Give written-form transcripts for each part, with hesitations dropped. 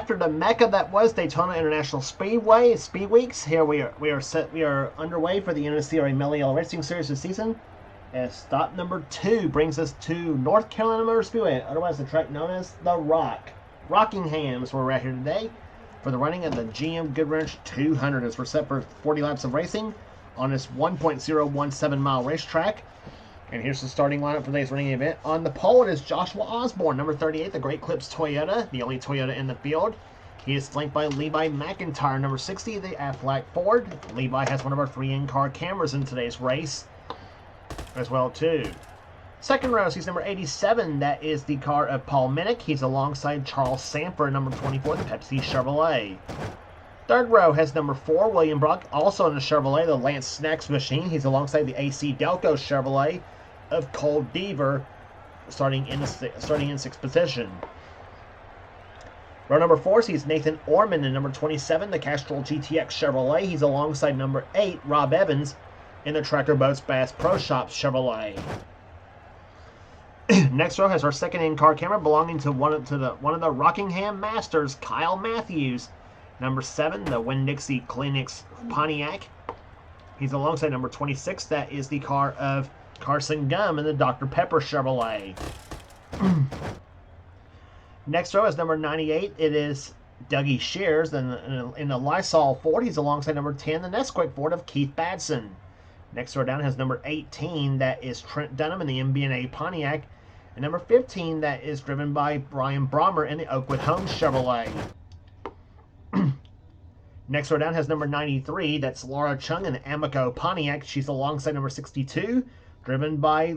after the mecca that was Daytona International Speedway Speed Weeks, here we are underway for the NNSCRA Mello Racing Series this season. As stop number 2 brings us to North Carolina Motor Speedway, otherwise the track known as the Rockingham is where we're at here today for the running of the GM Goodwrench 200 as we're set for 40 laps of racing on this 1.017 mile racetrack. And here's the starting lineup for today's running event. On the pole, it is Joshua Osborne, number 38, the Great Clips Toyota, the only Toyota in the field. He is flanked by Levi McIntyre, number 60, the Aflac Ford. Levi has one of our 3 in-car cameras in today's race as well, too. Second row, he's number 87. That is the car of Paul Minnick. He's alongside Charles Sanford, number 24, the Pepsi Chevrolet. Third row has number 4, William Brock, also in the Chevrolet, the Lance Snacks Machine. He's alongside the AC Delco Chevrolet of Cole Deaver, starting in 6th position. Row number 4 sees Nathan Orman in number 27, the Castrol GTX Chevrolet. He's alongside number 8, Rob Evans, in the Tractor Boats Bass Pro Shops Chevrolet. Next row has our second in-car camera belonging to one of the Rockingham Masters, Kyle Matthews, number 7, the Winn-Dixie Kleenex Pontiac. He's alongside number 26. That is the car of Carson Gum in the Dr. Pepper Chevrolet. Next row is number 98. It is Dougie Shears in the Lysol Ford. He's alongside number 10, the Nesquik Ford of Keith Badson. Next row down has number 18. That is Trent Dunham in the MB&A Pontiac. And number 15, that is driven by Brian Brommer in the Oakwood Homes Chevrolet. Next row down has number 93. That's Laura Chung in the Amico Pontiac. She's alongside number 62, driven by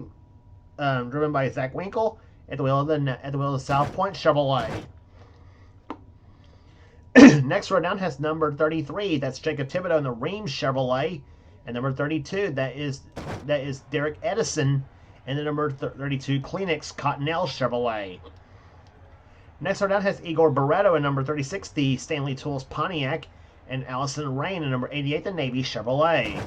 Zach Winkle at the wheel of the South Point Chevrolet. Next row down has number 33. That's Jacob Thibodeau in the Reams Chevrolet, and number 32. That is Derek Edison in the number 32 Kleenex Cottonelle Chevrolet. Next row down has Igor Barreto in number 36, the Stanley Tools Pontiac, and Allison Rain in number 88, the Navy Chevrolet.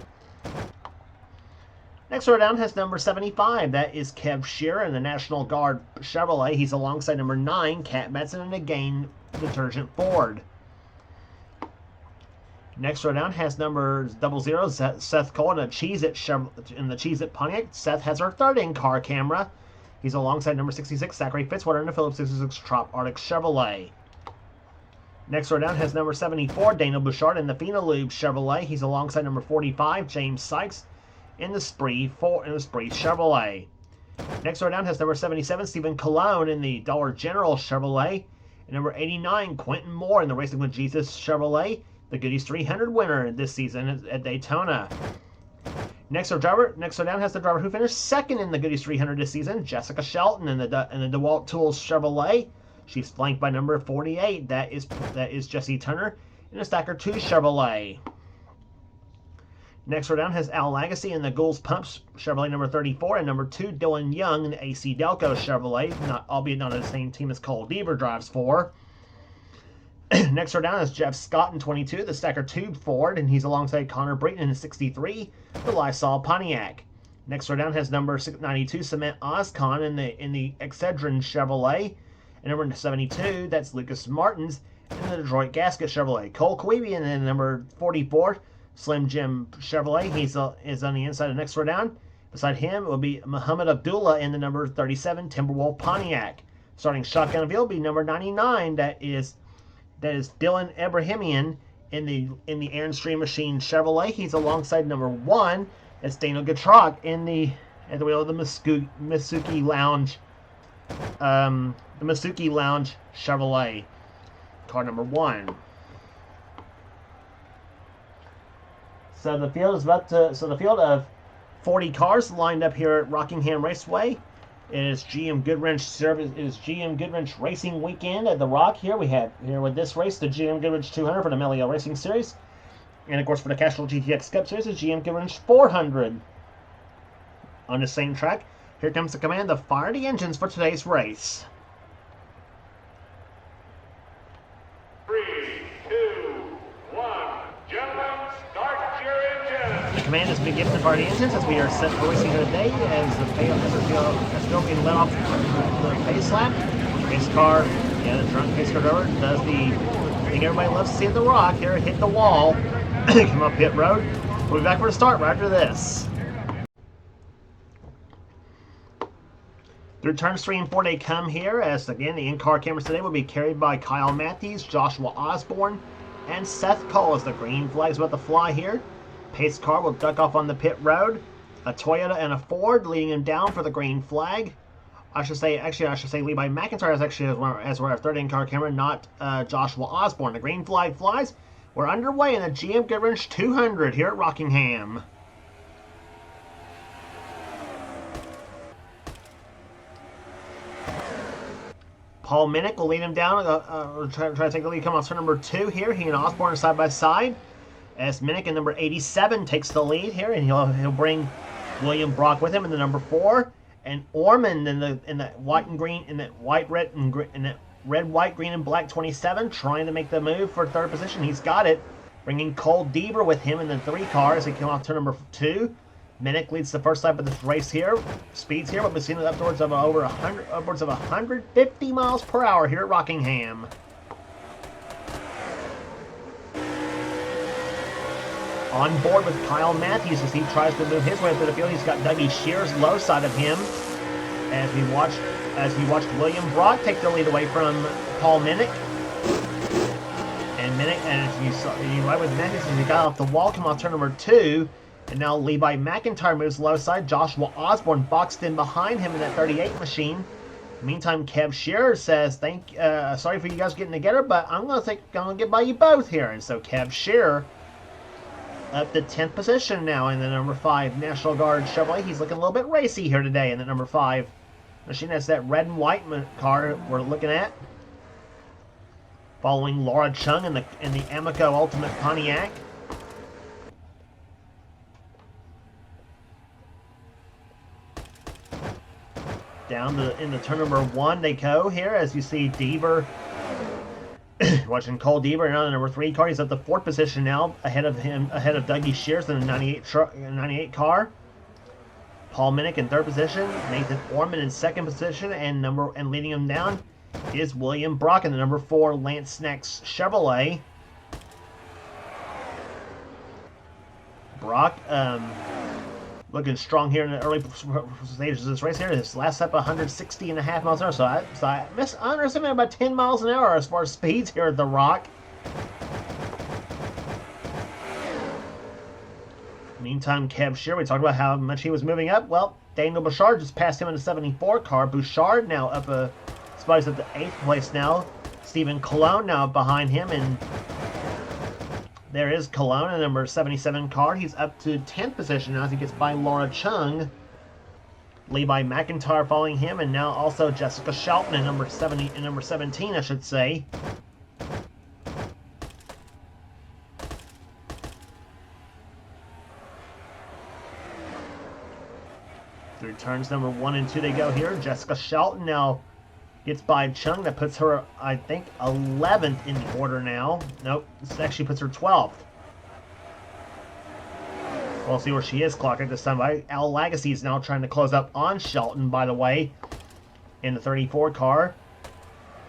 Next row down has number 75. That is Kev Shearer in the National Guard Chevrolet. He's alongside number 9, Cat Benson in the Gain Detergent Ford. Next row down has number 00, Seth Cole in the Cheez-It Pontiac. Seth has our third in-car camera. He's alongside number 66, Zachary Fitzwater in the Phillips 66 Trop Arctic Chevrolet. Next row down has number 74, Daniel Bouchard in the Phenolube Chevrolet. He's alongside number 45, James Sykes in the Spree Chevrolet. Next row down has number 77, Stephen Cologne in the Dollar General Chevrolet. And number 89, Quentin Moore in the Racing with Jesus Chevrolet, the Goodies 300 winner this season at Daytona. Next row down has the driver who finished second in the Goodies 300 this season, Jessica Shelton in the DeWalt Tools Chevrolet. She's flanked by number 48. That is Jesse Turner in the Stacker 2 Chevrolet. Next row down has Al Lagacy in the Gould's Pumps Chevrolet number 34, and number 2, Dylan Young in the AC Delco Chevrolet, albeit not on the same team as Cole Deaver drives for. Next row down is Jeff Scott in 22, the Stacker 2 Ford, and he's alongside Connor Brayton in the 63, the Lysol Pontiac. Next row down has number 92, Cement Oscon in the Excedrin Chevrolet, and number 72, that's Lucas Martins in the Detroit Gasket Chevrolet. Cole Queeby in the number 44, Slim Jim Chevrolet. He is on the inside of the next row down. Beside him will be Muhammad Abdullah in the number 37 Timberwolf Pontiac. Starting shotgun of it will be number 99. That is Dylan Abrahamian in the Airstream Machine Chevrolet. He's alongside number 1. That's Daniel Gatrock at the wheel of the Masuki Lounge. The Masuki Lounge Chevrolet, car number 1. So the field of 40 cars lined up here at Rockingham Raceway. It is GM Goodwrench Racing Weekend at the Rock. Here with this race, the GM Goodwrench 200 for the Mello Racing Series, and of course for the Castrol GTX Cup Series, the GM Goodwrench 400. On the same track, here comes the command to fire the engines for today's race. 3, 2, 1, gentlemen, start your engines. The command is to be given to fire the engines as we are set for racing here today as the field being let off the pace lap. Race car Yeah, the drunk pace car driver does the thing everybody loves to see at the Rock here, hit the wall, come up pit road. We'll be back for the start right after this. Through turns 3 and 4 they come here, as again the in-car cameras today will be carried by Kyle Matthews, Joshua Osborne, and Seth Cole as the green flag's about to fly here. Pace car will duck off on the pit road. A Toyota and a Ford leading him down for the green flag. I should say Levi McIntyre is actually as our third in-car camera, not Joshua Osborne. The green flag flies. We're underway in the GM Goodwrench 200 here at Rockingham. Paul Minnick will lead him down, try to take the lead, come on turn number 2 here. He and Osborne are side by side. As Minnick in number 87 takes the lead here, and he'll bring William Brock with him in the number 4. And Ormond in the white and green, in that red, white, green, and black 27, trying to make the move for third position. He's got it, bringing Cole Deaver with him in the 3 car as he came off turn number 2. Minnick leads the first lap of this race here. Speeds here, but we've seen it upwards of 150 miles per hour here at Rockingham. On board with Kyle Matthews as he tries to move his way through the field. He's got Dougie Shear's low side of him as he watched William Brock take the lead away from Paul Minnick. And Minnick, and as you right with Matthews as he got off the wall, come off turn number 2. And now Levi McIntyre moves low side. Joshua Osborne boxed in behind him in that 38 machine. Meantime, Kev Shearer says, sorry for you guys getting together, but I'm gonna get by you both here. And so Kev Shearer up to 10th position now in the number 5 National Guard Chevrolet. He's looking a little bit racy here today in the number 5 machine. That's that red and white car we're looking at. Following Laura Chung in the Amoco Ultimate Pontiac. Down into turn number 1 they go here as you see Deaver watching Cole Deaver on the number 3 car. He's at the 4th position now, ahead of Dougie Shears in the 98 car. Paul Minnick in 3rd position, Nathan Orman in 2nd position, and leading him down is William Brock in the number 4 Lance Snacks Chevrolet. Brock looking strong here in the early stages of this race here. His last step 160.5 miles an hour. So I underestimated about 10 miles an hour as far as speeds here at the Rock. Meantime, Kev Shear, we talked about how much he was moving up. Well, Daniel Bouchard just passed him in the 74 car. Bouchard now up a spot. He's at the 8th place now. Stephen Colon now behind him, and there is Cologne in number 77 car. He's up to 10th position now as he gets by Laura Chung. Levi McIntyre following him, and now also Jessica Shelton in number 17, I should say. Through turns number 1 and 2 they go here. Jessica Shelton now gets by Chung. That puts her, I think, 11th in the order now. Nope, this actually puts her 12th. We'll see where she is clocked at this time. Al Lagasse is now trying to close up on Shelton, by the way, in the 34 car.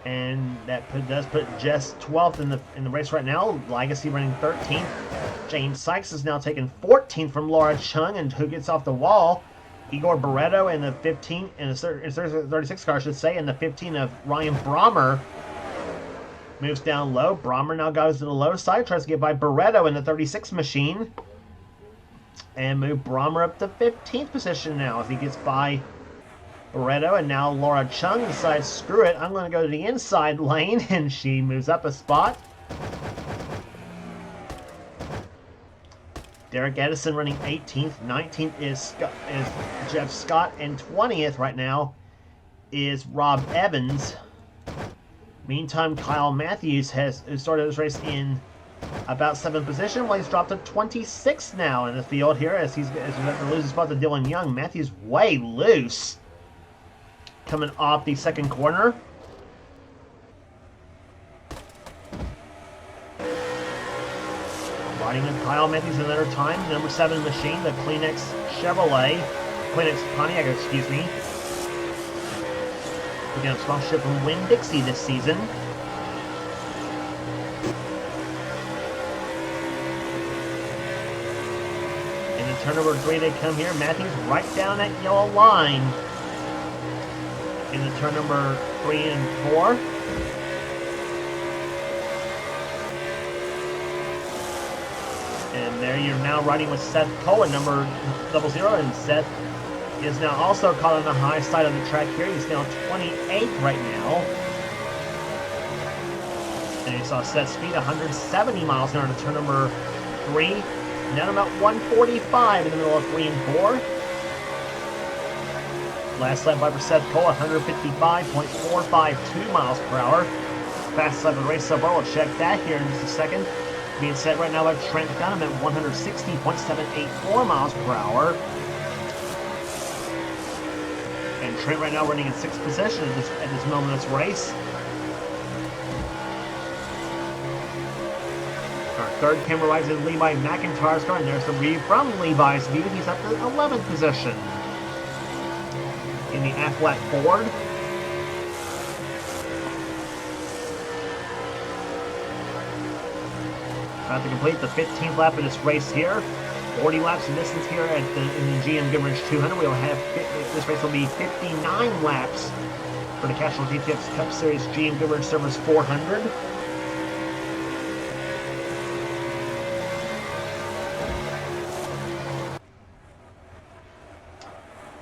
And that does put Jess 12th in the race right now. Lagasse running 13th. James Sykes is now taking 14th from Laura Chung, and who gets off the wall? Igor Barreto in the 15, in the 36 car, I should say, and the 15 of Ryan Brommer moves down low. Brommer now goes to the low side, tries to get by Barreto in the 36 machine, and move Brommer up to 15th position now as he gets by Barreto. And now Laura Chung decides, screw it, I'm going to go to the inside lane, and she moves up a spot. Derek Edison running 18th. 19th is Jeff Scott. And 20th right now is Rob Evans. Meantime, Kyle Matthews has started this race in about 7th position. Well, he's dropped to 26th now in the field here as he's going to lose his spot to Dylan Young. Matthews way loose coming off the second corner. Riding with Kyle Matthews another time, number 7 machine, the Kleenex Pontiac, excuse me. Picking up sponsorship from Winn-Dixie this season. And in turn number 3 they come here. Matthews right down that yellow line. In the turn number 3 and 4. And there you're now riding with Seth Cohen, number 00, and Seth is now also caught on the high side of the track here. He's now 28th right now. And you saw Seth's speed, 170 miles an hour to turn number 3. Now about 145 in the middle of 3 and 4. Last lap by for Seth Cole, 155.452 miles per hour. Fastest lap of the race so far. We'll check that here in just a second. Being set right now by Trent Dunham at 160.784 miles per hour. And Trent right now running in 6th position at this moment of this race. Our third camera rides in Levi McIntyre's car, and there's the view from Levi's view. He's up to 11th position. In the Aflac Ford. About to complete the 15th lap of this race here. 40 laps in distance here in the GM Goodwrench 200. We'll have this race will be 59 laps for the Casual GTX Cup Series GM Goodwrench Service 400.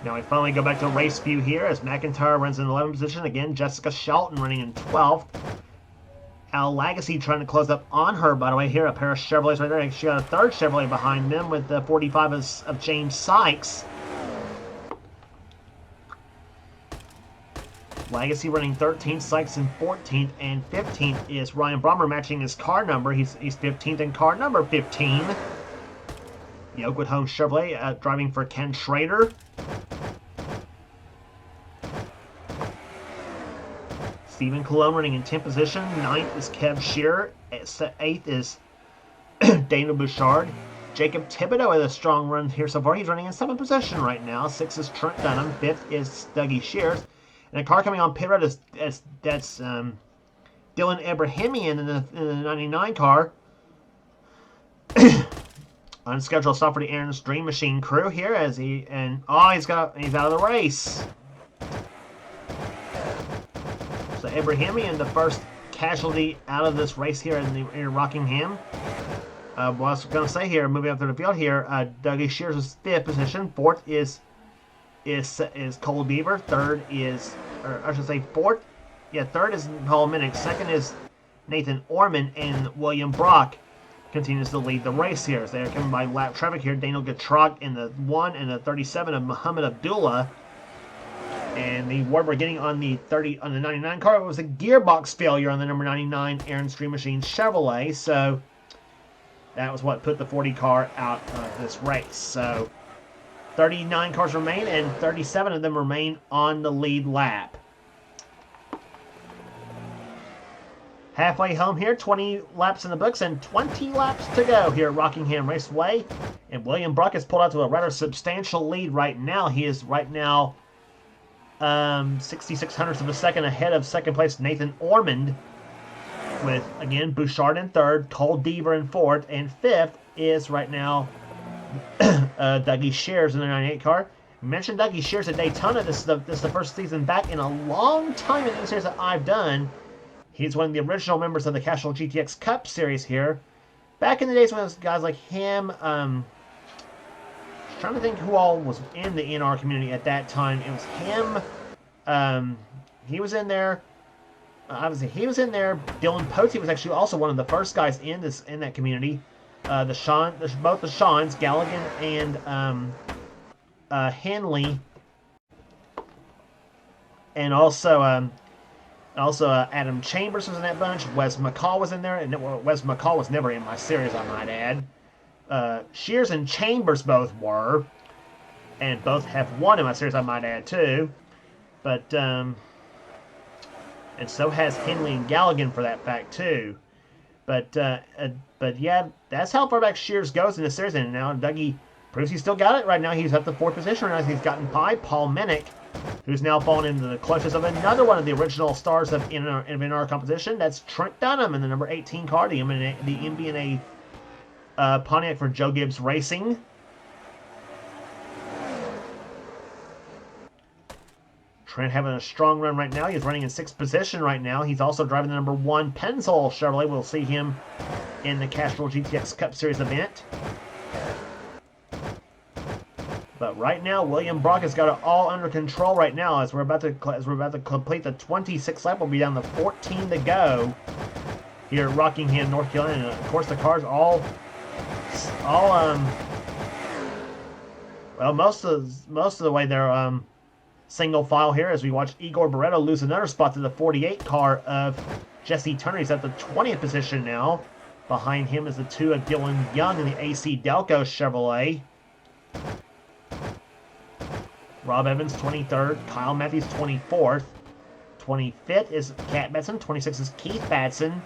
Now we finally go back to race view here as McIntyre runs in 11th position. Again, Jessica Shelton running in 12th. Al Lagasse trying to close up on her, by the way, here. A pair of Chevrolets right there. She got a third Chevrolet behind them with the 45 of James Sykes. Lagasse running 13th, Sykes in 14th, and 15th is Ryan Brommer matching his car number. He's 15th in car number 15. The Oakwood Home Chevrolet driving for Ken Schrader. Stephen Colon running in 10th position. 9th is Kev Shearer. 8th is Dana Bouchard. Jacob Thibodeau has a strong run here so far. He's running in 7th position right now. 6th is Trent Dunham. 5th is Dougie Shears. And a car coming on pit road that's Dylan Abrahamian in the 99 car. Unscheduled stop for the Aaron's Dream Machine crew here as he's out of the race. So Abrahamian, the first casualty out of this race here in Rockingham. What I was going to say here, moving up through the field here, Dougie Shears is 5th position. 4th is Cole Beaver. 3rd is, or I should say 4th. Yeah, 3rd is Paul Minnick. 2nd is Nathan Orman, and William Brock continues to lead the race here. So they're coming by lap traffic here. Daniel Gatrog in the 1 and the 37 of Muhammad Abdullah. And the award we're getting on the 99 car was a gearbox failure on the number 99 Aaron's Dream Machine Chevrolet. So that was what put the 40 car out of this race. So 39 cars remain, and 37 of them remain on the lead lap. Halfway home here, 20 laps in the books and 20 laps to go here at Rockingham Raceway. And William Brock has pulled out to a rather substantial lead right now. He is right now 66 hundredths of a second ahead of second place Nathan Ormond, with, again, Bouchard in 3rd, Cole Deaver in 4th, and 5th is right now Dougie Shears in the 98 car. I mentioned Dougie Shears at Daytona. This is the first season back in a long time in the series that I've done. He's one of the original members of the Casual GTX Cup Series here. Back in the days when it was guys like him, trying to think who all was in the NR community at that time. It was him. He was in there. Obviously, he was in there. Dylan Potey was actually also one of the first guys in that community. Both the Seans, Galligan and Henley, and also Adam Chambers was in that bunch. Wes McCall was in there, and Wes McCall was never in my series, I might add. Shears and Chambers both were, and both have won in my series, I might add too. But and so has Henley and Galligan for that fact too. But yeah, that's how far back Shears goes in the series. And now Dougie proves he's still got it right now. He's up to 4th position right now. He's gotten by Paul Minnick who's now fallen into the clutches of another one of the original stars of in our competition. That's Trent Dunham in the number 18 car, the MBNA Pontiac for Joe Gibbs Racing. Trent having a strong run right now. He's running in 6th position right now. He's also driving the number 1 Pennzoil Chevrolet. We'll see him in the Castrol GTX Cup Series event. But right now, William Brock has got it all under control right now. As we're about to complete the 26th lap, we'll be down to 14 to go here at Rockingham, North Carolina. And of course, the cars all well, most of the way they're single file here as we watch Igor Barreto lose another spot to the 48 car of Jesse Turner. He's at the 20th position now. Behind him is the 2 of Dylan Young in the AC Delco Chevrolet. Rob Evans, 23rd. Kyle Matthews, 24th. 25th is Cat Batson. 26th is Keith Batson.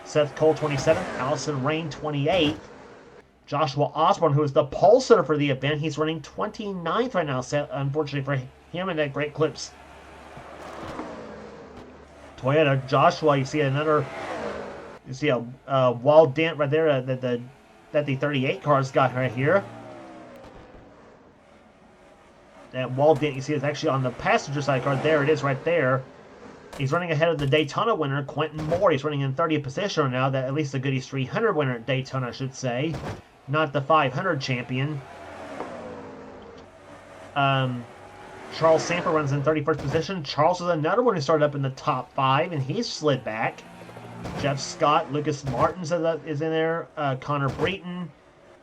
Seth Cole, 27th. Allison Rain, 28th. Joshua Osborne, who is the pole sitter for the event, he's running 29th right now, unfortunately for him in that Great Clips Toyota. Joshua, you see a wall dent right there that the 38 car's got right here. That wall dent you see is actually on the passenger side car. There it is right there. He's running ahead of the Daytona winner, Quentin Moore. He's running in 30th position right now. That at least the Goodies 300 winner at Daytona, I should say. Not the 500 champion. Charles Samper runs in 31st position. Charles is another one who started up in the top 5, and he's slid back. Jeff Scott, Lucas Martins is in there. Connor Breton,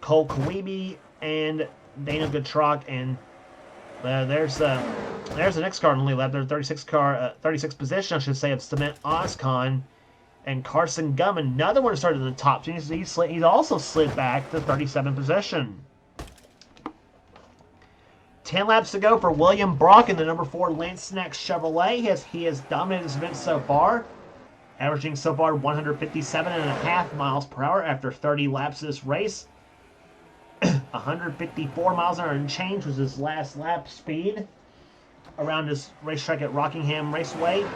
Cole Kawibi, and Dana Gutrock, and there's the next car on the lap. There's 36th position, I should say, of Cement Oscon, and Carson Gum, another one who started in the top 2. He's also slid back to 37th position. 10 laps to go for William Brock in the number 4 Lance Snacks Chevrolet. He has dominated this event so far, averaging so far 157.5 miles per hour after 30 laps of this race. 154 miles an hour and change was his last lap speed around this racetrack at Rockingham Raceway.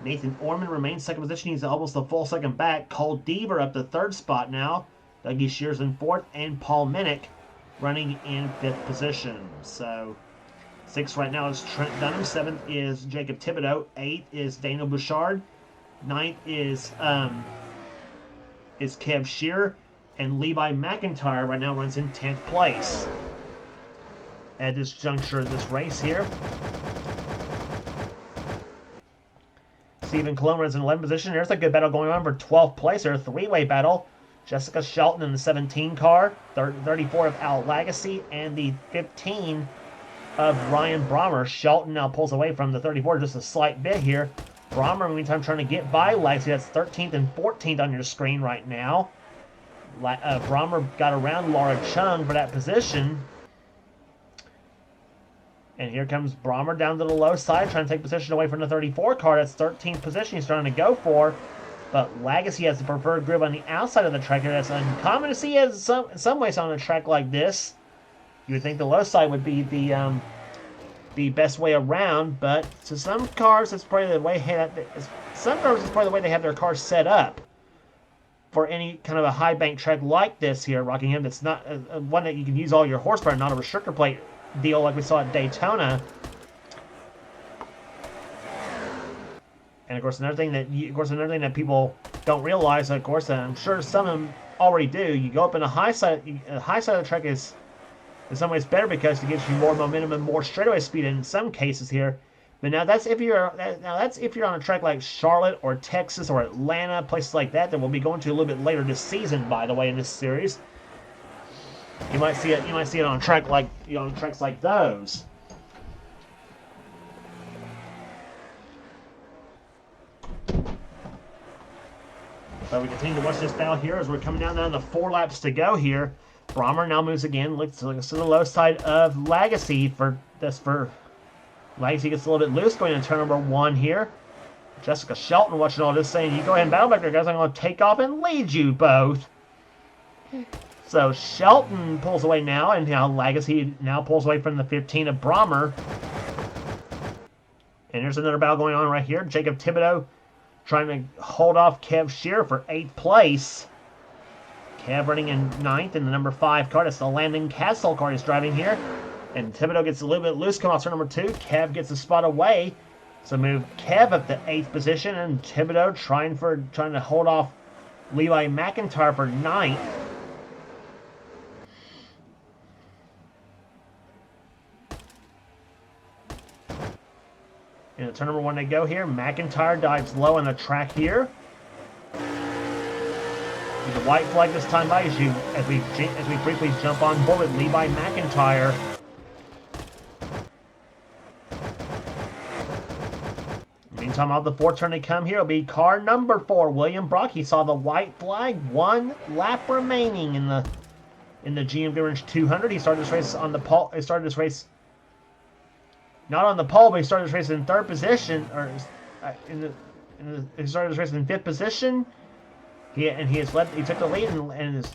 Nathan Orman remains 2nd position. He's almost a full second back. Cole Deaver up to 3rd spot now. Dougie Shears in 4th, and Paul Minnick running in 5th position. So 6th right now is Trent Dunham. 7th is Jacob Thibodeau. 8th is Daniel Bouchard. 9th is Kev Shearer. And Levi McIntyre right now runs in 10th place at this juncture of this race here. Stephen Cologne runs in 11th position. There's a good battle going on for 12th place. There's a 3-way battle. Jessica Shelton in the 17 car, 34 of Al Lagacy, and the 15 of Ryan Brommer. Shelton now pulls away from the 34 just a slight bit here. Brommer, meantime, trying to get by Lagacy. That's 13th and 14th on your screen right now. Brommer got around Laura Chung for that position. And here comes Brommer down to the low side, trying to take position away from the 34 car. That's 13th position he's trying to go for. But Lagacy has the preferred grip on the outside of the track here. That's uncommon to see in some ways on a track like this. You would think the low side would be the best way around, but to some cars, it's probably the way they have their cars set up for any kind of a high bank track like this here at Rockingham. That's not one that you can use all your horsepower, not a restrictor plate deal like we saw at Daytona. And of course, another thing that people don't realize, of course, and I'm sure some of them already do, you go up in the high side of the track is in some ways better because it gives you more momentum and more straightaway speed in some cases here. But now that's if you're on a track like Charlotte or Texas or Atlanta, places like that we'll be going to a little bit later this season, by the way, in this series. You might see it on a track like on tracks like those. But we continue to watch this battle here as we're coming down to 4 laps to go here. Brommer now moves again, looks to the low side of Lagacy for Lagacy gets a little bit loose going into turn number 1 here. Jessica Shelton watching all this saying, you go ahead and battle back there, guys. I'm going to take off and lead you both. So Shelton pulls away now, and now Lagacy now pulls away from the 15 of Brommer. And here's another battle going on right here. Jacob Thibodeau trying to hold off Kev Shearer for 8th place. Kev running in 9th in the number 5 car. That's the Landon Castle car he's driving here. And Thibodeau gets a little bit loose, come off turn number 2. Kev gets a spot away. So move Kev up to 8th position, and Thibodeau trying to hold off Levi McIntyre for 9th. And turn number 1 to go here. McIntyre dives low on the track here. With the white flag this time by as we briefly jump on board with Levi McIntyre. Meantime, on the 4th turn to come here will be car number 4, William Brock. He saw the white flag, 1 lap remaining in the GM Goodwrench 200. He started this race on the pole. He started this race not on the pole, but he started this race in 3rd position, or he started this race in 5th position. He took the lead and has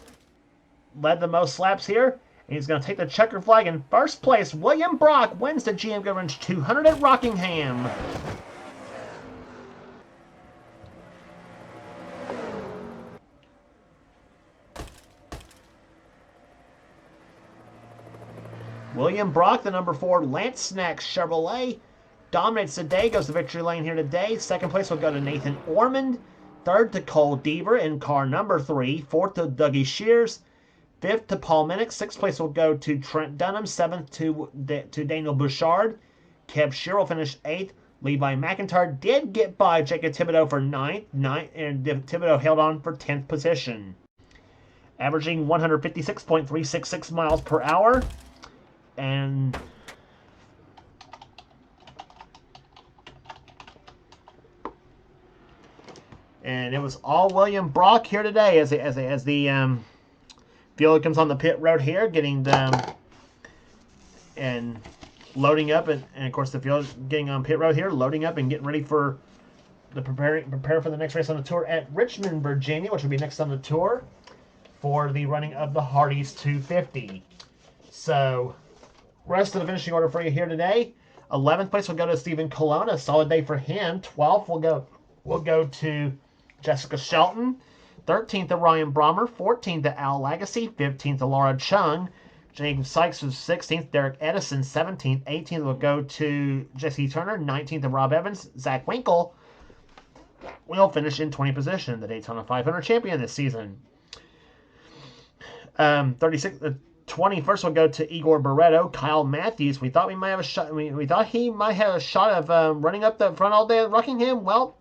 led the most laps here. And he's going to take the checker flag in 1st place. William Brock wins the GM Goodwrench 200 at Rockingham. William Brock, the number 4 Lance Snacks Chevrolet, dominates the day, goes to victory lane here today. 2nd place will go to Nathan Ormond. 3rd to Cole Deaver in car number 3. 4th to Dougie Shears. 5th to Paul Minnick. 6th place will go to Trent Dunham. 7th to Daniel Bouchard. Kev Shearer will finish 8th. Levi McIntyre did get by Jacob Thibodeau for 9th, and Thibodeau held on for 10th position. Averaging 156.366 miles per hour. And it was all William Brock here today as the field comes on the pit road here, getting and loading up, and of course the field getting on pit road here, loading up and getting ready for the prepare for the next race on the tour at Richmond, Virginia, which will be next on the tour for the running of the Hardee's 250. So, rest of the finishing order for you here today. 11th place will go to Stephen Colon, a solid day for him. 12th will go to Jessica Shelton. 13th to Ryan Brommer. 14th to Al Lagacy. 15th to Laura Chung. James Sykes was 16th. Derek Edison 17th. 18th will go to Jesse Turner. 19th to Rob Evans. Zach Winkle will finish in 20th position, the Daytona 500 champion this season. 21st will go to Igor Barreto. Kyle Matthews. We thought we might have a shot. We thought he might have a shot of running up the front all day at Rockingham. Well,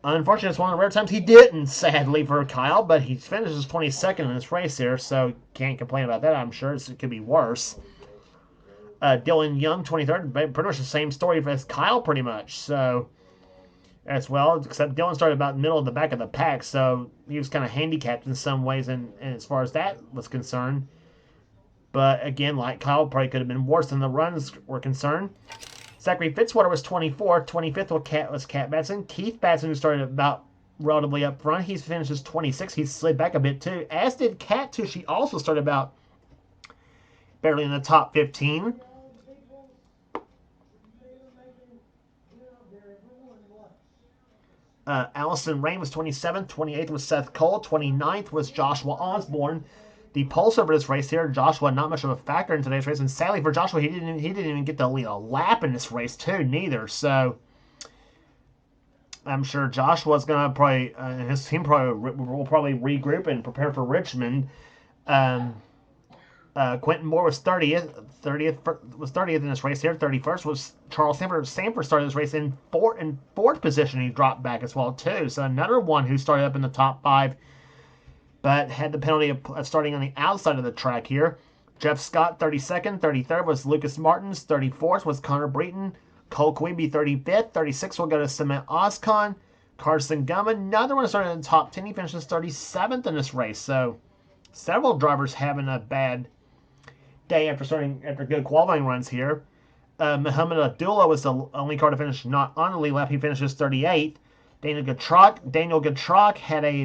unfortunately, it's one of the rare times he didn't, sadly, for Kyle, but he finishes 22nd in this race here, so can't complain about that, I'm sure. It could be worse. Dylan Young, 23rd, pretty much the same story as Kyle, pretty much, so as well, except Dylan started about middle of the back of the pack, so he was kind of handicapped in some ways, and as far as that was concerned. But again, like Kyle, probably could have been worse than the runs were concerned. Zachary Fitzwater was 24th. 25th was Cat Batson. Keith Batson, who started about relatively up front, he finishes 26th. He slid back a bit too, as did Cat too. She also started about barely in the top 15. Allison Rain was 27th. 28th was Seth Cole. 29th was Joshua Osborne. The pulse over this race here, Joshua not much of a factor in today's race, and sadly for Joshua, he didn't even get to lead a lap in this race too, neither. So I'm sure Joshua's gonna probably his team will probably regroup and prepare for Richmond. Quentin Moore was 30th in this race here. 31st was Charles Sanford. Sanford started this race in fourth position. He dropped back as well too. So another one who started up in the top 5. But had the penalty of starting on the outside of the track here. Jeff Scott, 32nd. 33rd was Lucas Martins. 34th was Connor Breton. Cole Queeby, 35th. 36th will go to Cement Oscon. Carson Gumman, another one started in the top 10. He finishes 37th in this race. So several drivers having a bad day after good qualifying runs here. Muhammad Abdullah was the only car to finish not on the lead lap. He finishes 38th. Daniel Gatrock had a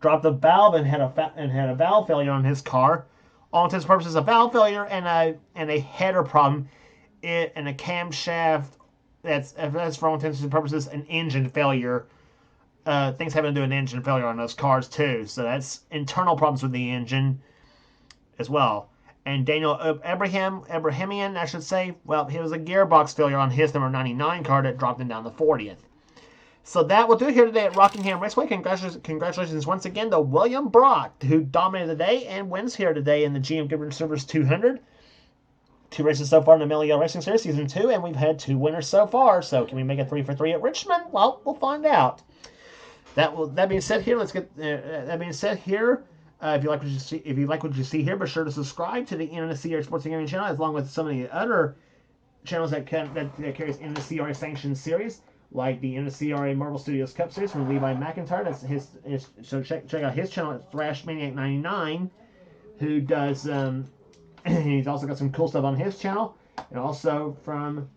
dropped the valve and had a valve failure on his car. All intents and purposes, a valve failure and a header problem and a camshaft that's for all intents and purposes an engine failure. Things having to do with an engine failure on those cars too. So that's internal problems with the engine as well. And Daniel Abrahamian, I should say, well, it was a gearbox failure on his number 99 car that dropped him down to 40th. So that will do it here today at Rockingham Raceway. Congratulations once again to William Brock, who dominated the day and wins here today in the GM Goodwrench Silvers 200. 2 races so far in the Mello Racing Series Season 2, and we've had 2 winners so far. So can we make it 3 for 3 at Richmond? Well, we'll find out. That being said, here let's get. That being said, here. If you like what you see here, be sure to subscribe to the NNSCRA Sports and Gaming channel, along with some of the other channels that carries NNSCRA sanctioned series, like the NNSCRA Marvel Studios Cup Series from Levi McIntyre. That's his so check out his channel at ThrashManiac99, who does. He's also got some cool stuff on his channel, and also some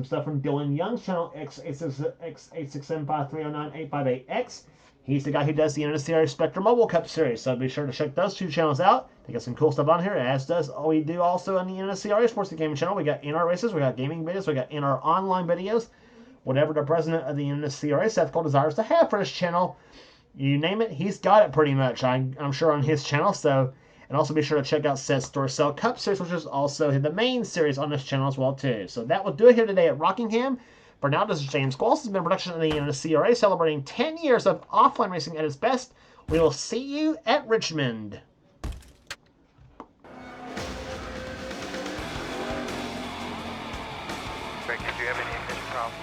stuff from Dylan Young's channel, X8675309858X. He's the guy who does the NNSCRA Spectre Mobile Cup Series, so be sure to check those 2 channels out. They got some cool stuff on here, as does we do also on the NNSCRA Sports and Gaming channel. We got NR races, we got gaming videos, we got NR online videos. Whatever the president of the NNSCRA, Seth Cole, desires to have for his channel, you name it, he's got it pretty much, I'm sure, on his channel. So, and also be sure to check out Seth's Dorsell Cup Series, which is also the main series on this channel as well, too. So that will do it here today at Rockingham. For now, this is James Qualls. This has been a production of the NNSCRA, celebrating 10 years of offline racing at its best. We will see you at Richmond. Greg, did you have any ignition problems?